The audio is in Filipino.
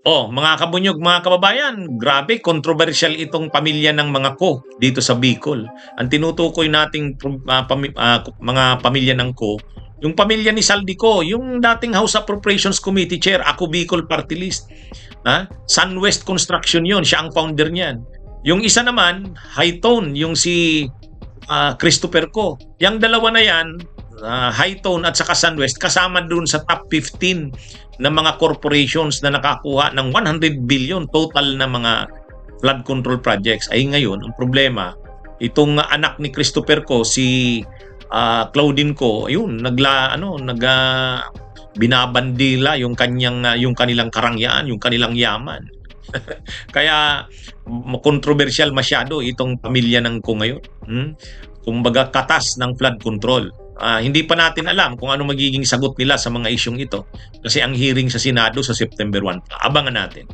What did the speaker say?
Oh, mga kabunyog, mga kababayan, grabe controversial itong pamilya ng mga Ko dito sa Bicol. Ang tinutukoy nating mga pamilya ng Ko, yung pamilya ni Saldico, yung dating House Appropriations Committee Chair, ako Bicol Party List. Sunwest Construction yun, siya ang founder niyan. Yung isa naman, High Tone, yung si Christopher Ko. Yang dalawa na yan, High Tone at saka Sunwest, kasama dun sa top 15 na mga corporations na nakakuha ng 100 billion total na mga flood control projects. Ay ngayon, ang problema, itong anak ni Christopher Ko, si Claudine Ko, ayun, binabandila yung yung kanilang karangyaan, yung kanilang yaman. Kaya controversial masyado itong pamilya ng Ko ngayon. Kumbaga katas ng flood control. Hindi pa natin alam kung ano magiging sagot nila sa mga isyong ito kasi ang hearing sa Senado sa September 1 pa. Abangan natin.